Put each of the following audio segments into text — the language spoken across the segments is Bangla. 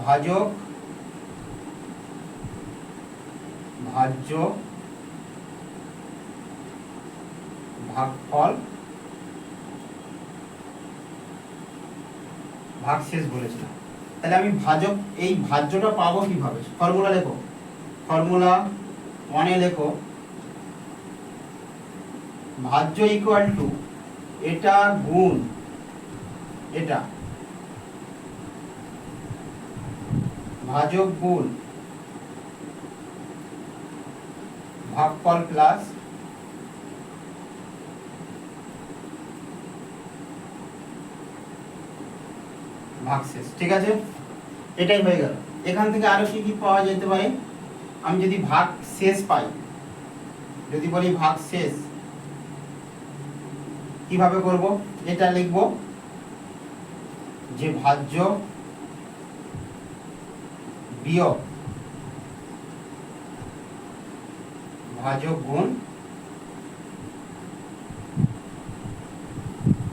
ভাজক ভাজ্য ভাগফল ভাগশেষ বলেছিলাম। তাহলে আমি ভাজক এই ভাজ্যটা পাবো কিভাবে? ফর্মুলা লেখো, ফর্মুলা 1 এ লেখো ভাজ্য ইকুয়াল টু এটা গুণ এটা, ভাজক গুণ ভাগফল প্লাস ভাগশেষ। ঠিক আছে, এটাই হয়ে গেল। এখান থেকে আরো কি কি পাওয়া যেতে পারে? আমি যদি ভাগ শেষ পাই, যদি বলি ভাগ শেষ কিভাবে করব? এটা লিখব যে ভাজ্য বিয়োগ ভাজক গুণ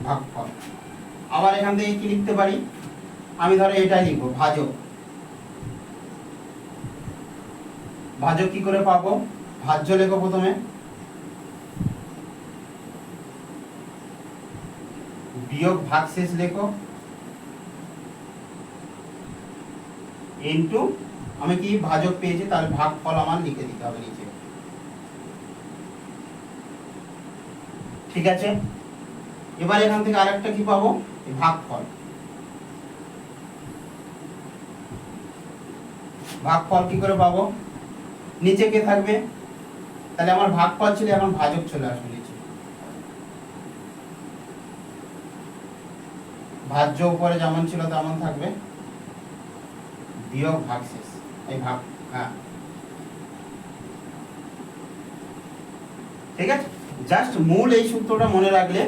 ভাগফল। আবার এখান থেকে কি লিখতে পারি? আমি ধরো এটাই লিখবো ভাজক। ভাজক কি করে পাবো? ভাজ্য লেখো প্রথমে, বিয়োগ ভাগশেষ লেখো, ইনটু আমি কি ভাজক পেয়েছি তাহলে ভাগফল আমার লিখে দিতে হবে নিচে। ঠিক আছে, এবার এখান থেকে আরেকটা কি পাবো? ভাগফল। ভাগফল কি করে পাবো? নিচে কে থাকবে? তাহলে আমার ভাগফল ছিল, এখন ভাজক চলে আসবে নিচে। ভাজ্য উপরে যেমন ছিল তেমন থাকবে, বিয়োগ ভাগশেষ। এই ভাগ, হ্যাঁ ঠিক আছে। জাস্ট মূল এই সূত্রটা মনে রাখলে,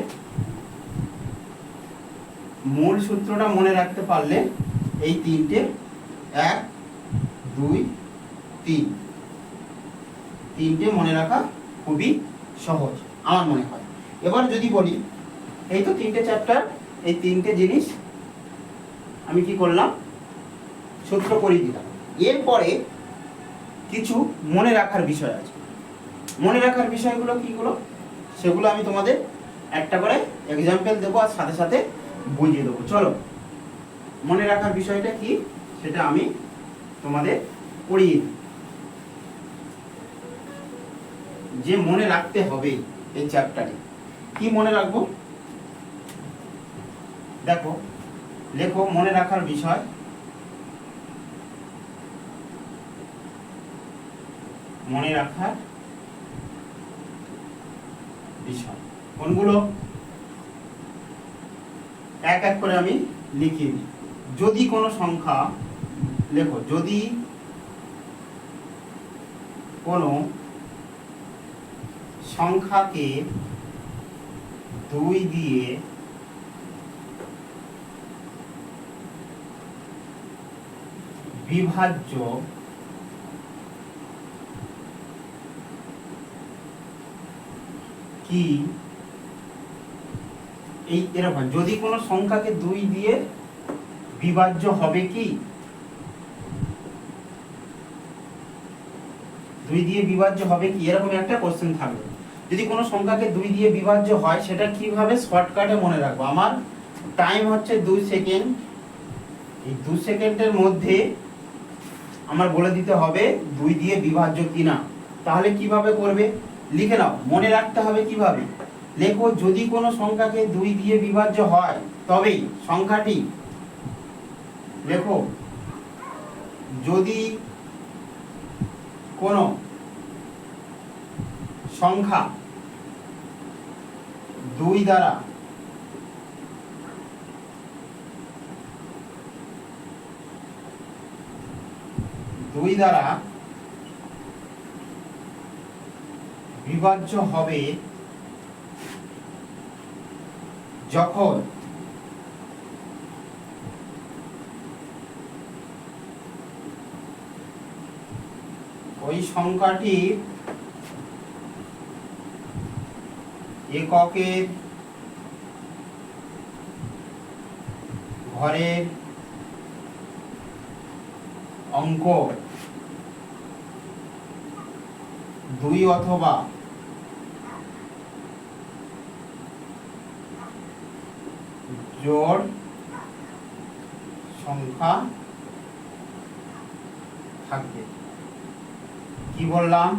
মূল সূত্রটা মনে রাখতে পারলে এই তিনটে 1 2 3 তিনটে মনে রাখা খুবই সহজ আমার মনে হয়। এবার যদি বলি এই তো তিনটে চ্যাপ্টার, এই তিনটে জিনিস আমি কি করলাম? সূত্র করে দিলাম। এরপরে কিছু মনে রাখার বিষয় আছে। মনে রাখার বিষয়গুলো কিগুলো সেগুলো আমি তোমাদের একটা করে এক্সাম্পল দেবো আর সাথে সাথে বুঝিয়ে দেবো। চলো, মনে রাখার বিষয়টা কি সেটা আমি তোমাদের পড়িয়ে দিই। যে মনে রাখতে হবে এই চ্যাপ্টারে, কি মনে রাখবো? দেখো, লেখো মনে রাখার বিষয়, মনে রাখার বিষয় কোনগুলো এক এক করে আমি লিখিয়ে দিই। যদি কোনো সংখ্যা, লেখো যদি কোনো সংখ্যাকে 2 দিয়ে বিভাজ্য কি, এই এরকম যদি কোনো সংখ্যাকে 2 দিয়ে বিভাজ্য হবে কি, 2 দিয়ে বিভাজ্য হবে কি, এরকম একটা কোশ্চেন থাকবে। যদি কোনো সংখ্যাকে 2 দিয়ে বিভাজ্য হয় সেটা কিভাবে শর্টকাটে মনে রাখবো? আমার টাইম হচ্ছে 2 সেকেন্ড। এই 2 সেকেন্ডের মধ্যে আমার বলে দিতে হবে 2 দিয়ে বিভাজ্য কিনা। তাহলে কিভাবে করবে? লিখে নাও, মনে রাখতে হবে কিভাবে। লেখো যদি কোনো সংখ্যাকে 2 দিয়ে বিভাজ্য হয় তবেই সংখ্যাটি, লেখো যদি কোনো সংখ্যা 2 দ্বারা বিভাজ্য হবে যখন ওই সংখ্যাটির এককের ঘরের অঙ্ক 2 অথবা জোড় সংখ্যা থাকবে। কি বললাম?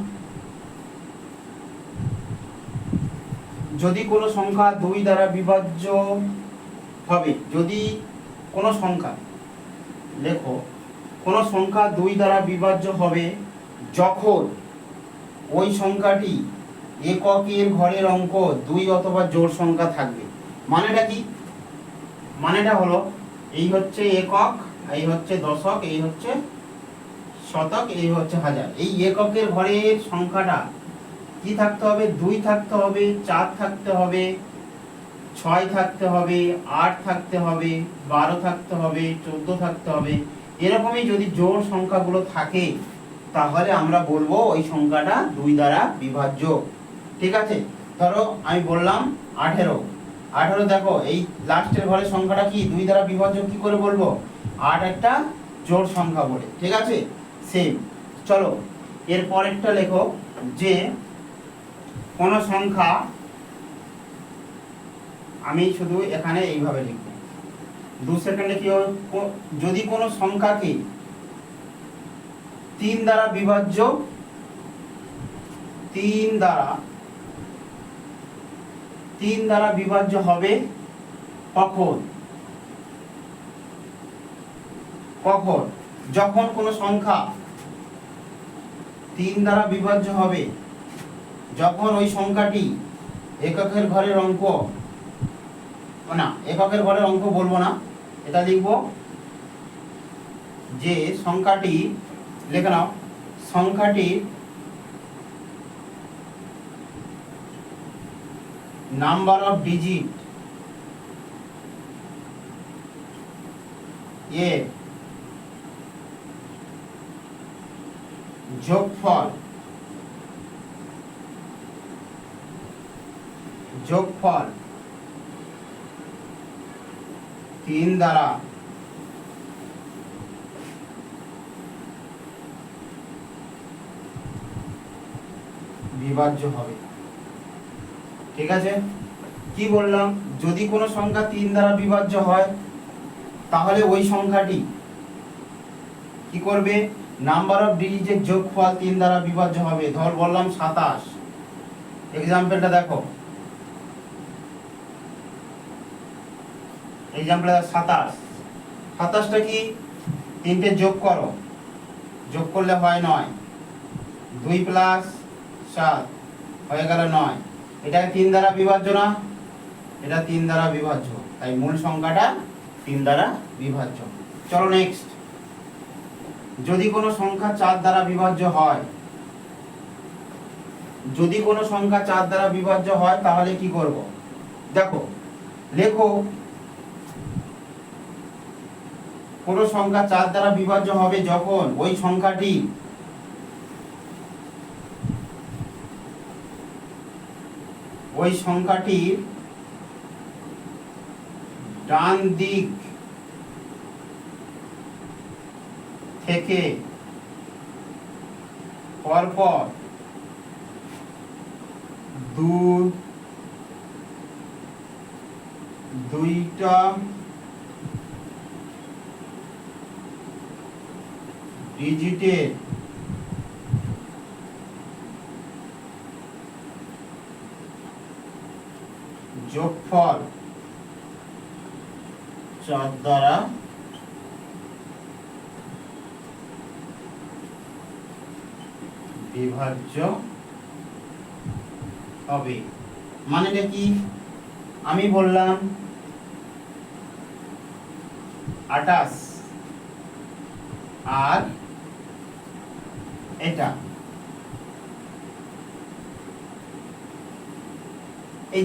যদি কোনো সংখ্যা 2 দ্বারা বিভাজ্য হবে, যদি কোনো সংখ্যা, লেখো, কোনো সংখ্যা 2 দ্বারা বিভাজ্য হবে যখন ওই সংখ্যাটি এককের ঘরের অঙ্ক 2 অথবা জোড় সংখ্যা থাকবে। মানেটা কি? মানেটা হলো, এই হচ্ছে একক, এই হচ্ছে দশক, এই হচ্ছে শতক, এই হচ্ছে হাজার। এই এককের ঘরের সংখ্যাটা কি থাকতে হবে? 2 থাকতে হবে, 4 থাকতে হবে, 6 থাকতে হবে, 8 থাকতে হবে, 12 থাকতে হবে, 14 থাকতে হবে। এরকমই যদি জোড় সংখ্যাগুলো থাকে তাহলে আমরা বলবো ওই সংখ্যাটা 2 দ্বারা বিভাজ্য। ঠিক আছে? ধরো আমি বললাম 18। 18 দেখো, এই লাস্টের ঘরের সংখ্যাটা কি 2 দ্বারা বিভাজ্য? কি করে বলবো? 8 একটা জোড় সংখ্যা বলে। ঠিক আছে? সেম। চলো এর পরেরটা লেখো, যে কোনো সংখ্যা, আমি শুধু এখানে এইভাবে লিখব, 2 সেকেন্ডে কি হবে? যদি কোনো সংখ্যাকে 3 দ্বারা বিভাজ্য, 3 দ্বারা বিভাজ্য হবে কখন? কখন? যখন কোনো সংখ্যা 3 দ্বারা বিভাজ্য হবে যখন ওই সংখ্যাটি এককের ঘরের অঙ্ক, না এককের ঘরের অঙ্ক বলবো না, এটা লিখব যে সংখ্যাটি, লিখে নাও, সংখ্যাটি নাম্বার অফ ডিজিট এর যোগফল 3 দ্বারা বিভাজ্য হবে। ঠিক আছে? কি বললাম? যদি কোনো সংখ্যা 3 দ্বারা বিভাজ্য হয় তাহলে ওই সংখ্যাটি কি করবে? নাম্বার অফ ডিজিটের যোগফল 3 দ্বারা বিভাজ্য হবে। ধর বললাম 27, এক্সাম্পলটা দেখো, এক্সাম্পলটা 27। 27টা কি? 3টে যোগ করো, যোগ করলে হয় 9, 2 + 7 হয়ে গেল 9। এটা 3 দ্বারা বিভাজ্য না? এটা 3 দ্বারা বিভাজ্য, তাই মূল সংখ্যাটা 3 দ্বারা বিভাজ্য। চলো নেক্সট। যদি কোনো সংখ্যা 4 দ্বারা বিভাজ্য হয়, যদি কোনো সংখ্যা 4 দ্বারা বিভাজ্য হয় তাহলে কি করব? দেখো, লেখো, কোনো সংখ্যা 4 দ্বারা বিভাজ্য হবে যখন ওই সংখ্যাটির ডান দিক থেকে পরপর দুইটা ডিজিটের যোগফল 4 দ্বারা বিভাজ্য হবে। মানেটা কি? আমি বললাম 28 আর এটা, এই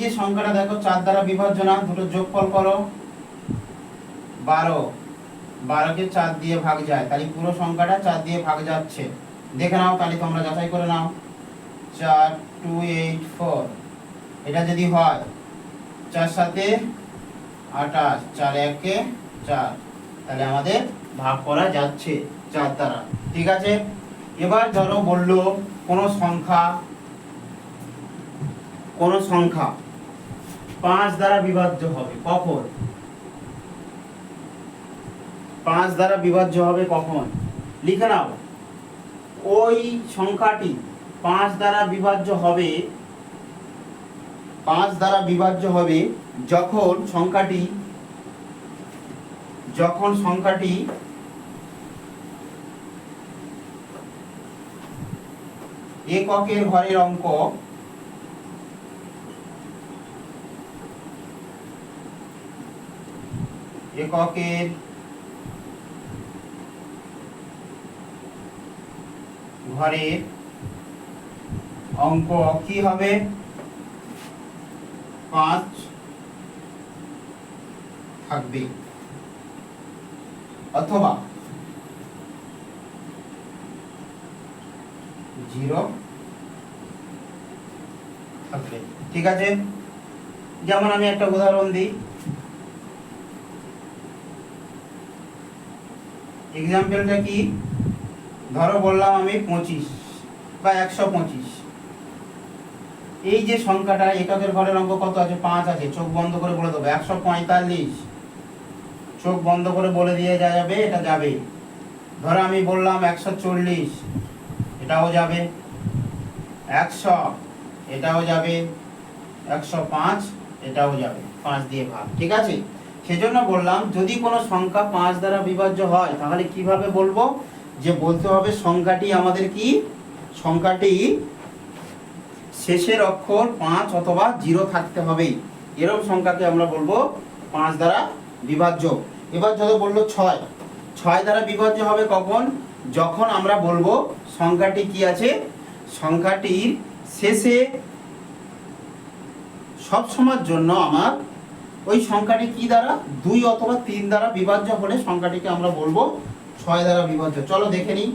যে সংখ্যাটা দেখো 4 দ্বারা বিভাজ্য না? দুটো যোগফল করো, 12, 12কে 4 দিয়ে ভাগ যায়, তাহলে পুরো সংখ্যাটা 4 দিয়ে ভাগ যাচ্ছে। দেখে নাও, তাহলে তোমরা যাচাই করে নাও। 4, 2, 8, 4 এটা যদি হয় 4 7 28, 4 1 4, তাহলে আমাদের ভাগ করা যাচ্ছে 4 দ্বারা। ঠিক আছে, এবার ধরো বললো কোনো সংখ্যা 5 দ্বারা বিভাজ্য হবে কখন? 5 দ্বারা বিভাজ্য হবে কখন? লিখে নাও, ওই সংখ্যাটি 5 দ্বারা বিভাজ্য হবে, 5 দ্বারা বিভাজ্য হবে যখন সংখ্যাটি এককের ঘরের অঙ্ক এককের ঘরের অঙ্ক কি হবে? 5 থাকবে, অথবা 0 থাকবে। ঠিক আছে, যেমন আমি একটা উদাহরণ দিই। এক্সাম্পলটা কি? ধরো বললাম আমি 25 বা 125। এই যে সংখ্যাটা এককের ঘরের অঙ্ক কত আছে? 5 আছে। চোখ বন্ধ করে বলে দেবো 145। চোখ বন্ধ করে বলে দিয়ে যাবে, এটা যাবে। ধরো আমি বললাম 140, এটাও যাবে। 100, এটাও যাবে। 105, এটাও যাবে। 5 দিয়ে ভাগ। ঠিক আছে, সেজন্য বললাম যদি কোনো সংখ্যা 5 দ্বারা বিভাজ্য হয় তাহলে কিভাবে বলবো? যে বলতে হবে সংখ্যাটি আমাদের কি? সংখ্যাটি শেষের অক্ষর 5 অথবা 0 থাকতে হবে। এরকম সংখ্যাকে আমরা বলবো 5 দ্বারা বিভাজ্য। এবার যদি বললো 6 দ্বারা বিভাজ্য হবে কখন? যখন আমরা বলবো সংখ্যাটি কি আছে? সংখ্যাটির শেষে সব সময়ের জন্য আমার ওই সংখ্যাটি কি দ্বারা? 2 অথবা 3 দ্বারা বিভাজ্য হলে সংখ্যাটিকে আমরা বলবো 6 দ্বারা বিভাজ্য। চলো দেখে নিই।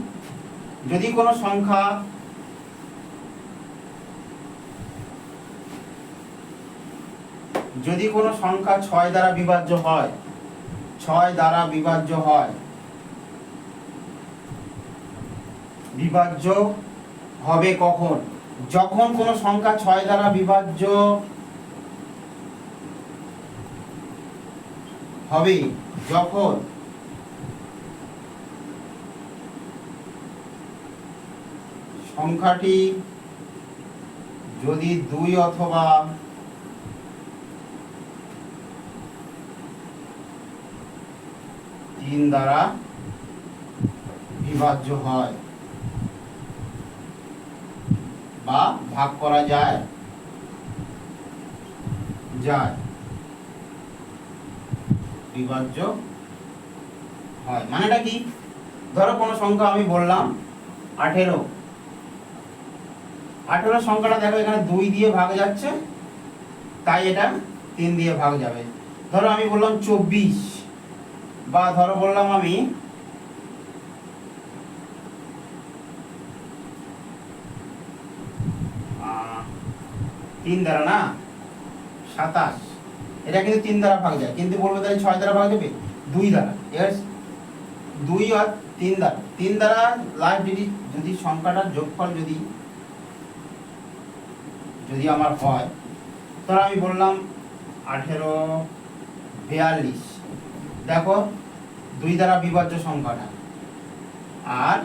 যদি কোনো সংখ্যা যদি কোনো সংখ্যা 6 দ্বারা বিভাজ্য হয়, 6 দ্বারা বিভাজ্য হয়, বিভাজ্য হবে কখন? যখন কোনো সংখ্যা 6 দ্বারা বিভাজ্য হবে যখন সংখ্যাটি যদি 2 অথবা 3 দ্বারা বিভাজ্য হয় বা ভাগ করা যায় বিভাজ্য হয়। মানেটা কি? ধরো কোনো সংখ্যা আমি বললাম 18। 18 সংখ্যাটা দেখো এখানে 2 দিয়ে ভাগ যাচ্ছে, তাই এটা 3 দিয়ে ভাগ যাবে। ধরো আমি বললাম 24, বা ধরো বললাম আমি 3 দ্বারা না 27, এটা কিন্তু 3 দ্বারা ভাগ যায়, কিন্তু বলবো তাহলে 6 দ্বারা ভাগ যাবে? 2 দ্বারা। এর 2 আর 3 দ্বারা, 3 দ্বারা লাস্ট যদি সংখ্যাটার যোগফল যদি আমার হয়, ধরো আমি বললাম 18 42, দেখো 2 দ্বারা বিভাজ্য সংখ্যাটা আর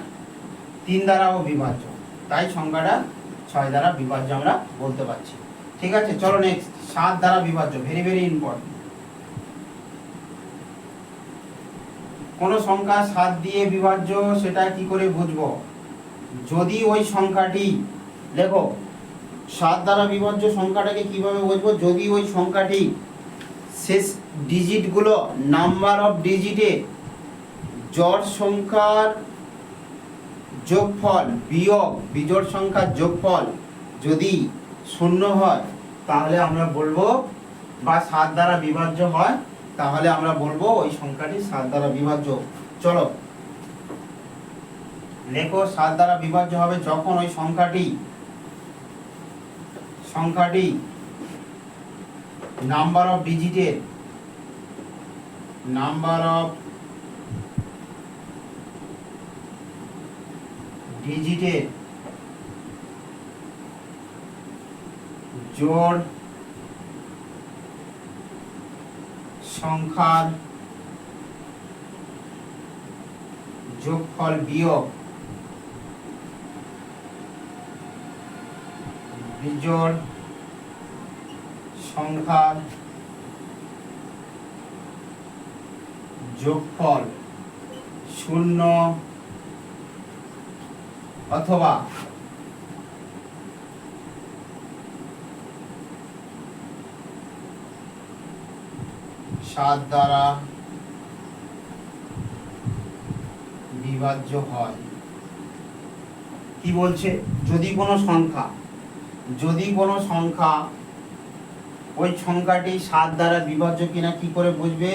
3 দ্বারাও বিভাজ্য, তাই সংখ্যাটা 6 দ্বারা বিভাজ্য আমরা বলতে পারছি। ঠিক আছে, চলো নেক্সট। 7 দ্বারা বিভাজ্য, ভেরি ভেরি ইম্পর্টেন্ট। কোন সংখ্যা 7 দিয়ে বিভাজ্য সেটা কি করে বুঝবো? যদি ওই সংখ্যাটি, দেখো 7 দ্বারা বিভাজ্য সংখ্যাটাকে কিভাবে বুঝবো? যদি ওই সংখ্যাটি শেষ ডিজিটগুলো নাম্বার অফ ডিজিটে জোড় সংখ্যার যোগফল বিয়োগ বিজোড় সংখ্যার যোগফল যদি 0 হয় তাহলে আমরা বলবো, বা 7 দ্বারা বিভাজ্য হয় তাহলে আমরা বলবো ওই সংখ্যাটি 7 দ্বারা বিভাজ্য। চলো লেখো, 7 দ্বারা বিভাজ্য হবে যখন ওই সংখ্যাটি নাম্বার অফ ডিজিটের জোড় সংখ্যার যোগফল বিয়োগ বিজোড় সংখ্যার যোগফল 0 অথবা 7 দ্বারা বিভাজ্য হয়। কি বলছে? যদি কোনো সংখ্যা ওই সংখ্যাটি 7 দ্বারা বিভাজ্য কিনা কি করে বুঝবে?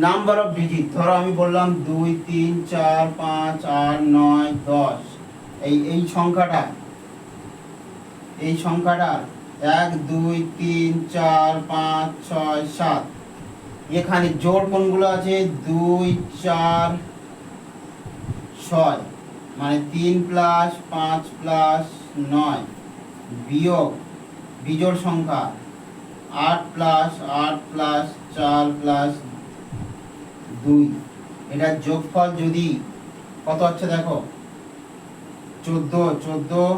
নাম্বার অফ ডিজিট, ধরো আমি বললাম 2 3 4 5 8 9 10, এই সংখ্যাটা 1 2 3 4 5 6 7, এখানে জোড় কোনগুলো আছে? 2 4 6, মানে 3 প্লাস 5 প্লাস 9, বিয়োগ বিজোড় সংখ্যা 8 প্লাস 8 প্লাস 4 প্লাস 2, এটার যোগফল যদি কত হচ্ছে দেখো, 14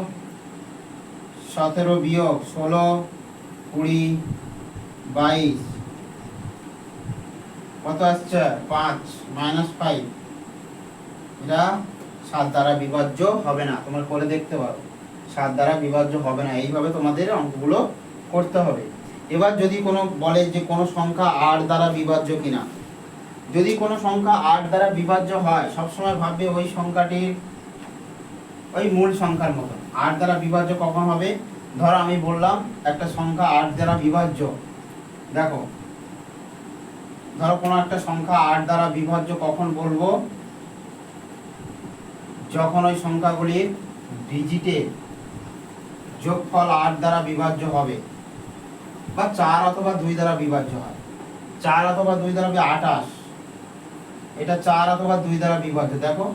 17 বিয়োগ 16 20 22, কত আসছে? 5 -5, এটা 7 দ্বারা বিভাজ্য হবে না। তোমরা করে দেখতে পারো, 7 দ্বারা বিভাজ্য হবে না। এইভাবে তোমাদের অঙ্কগুলো করতে হবে। এবার যদি কোনো বলে যে কোনো সংখ্যা 8 দ্বারা বিভাজ্য কিনা, যদি কোনো সংখ্যা 8 দ্বারা বিভাজ্য হয়, সবসময় ভাববে ওই সংখ্যাটির ওই মূল সংখ্যার মতো। 8 দ্বারা বিভাজ্য কখন হবে? ধরো আমি বললাম একটা সংখ্যা 8 দ্বারা বিভাজ্য, দেখো ধরো কোনো একটা সংখ্যা 8 দ্বারা বিভাজ্য কখন বলবো? যখন ওই সংখ্যাগুলির ডিজিটের যোগফল 8 দ্বারা বিভাজ্য হবে, বা 4 অথবা 2 দ্বারা বিভাজ্য হয়। 4 অথবা 2 দ্বারা 28, এটা 4 অথবা 2 দ্বারা বিভাজ্য। দেখো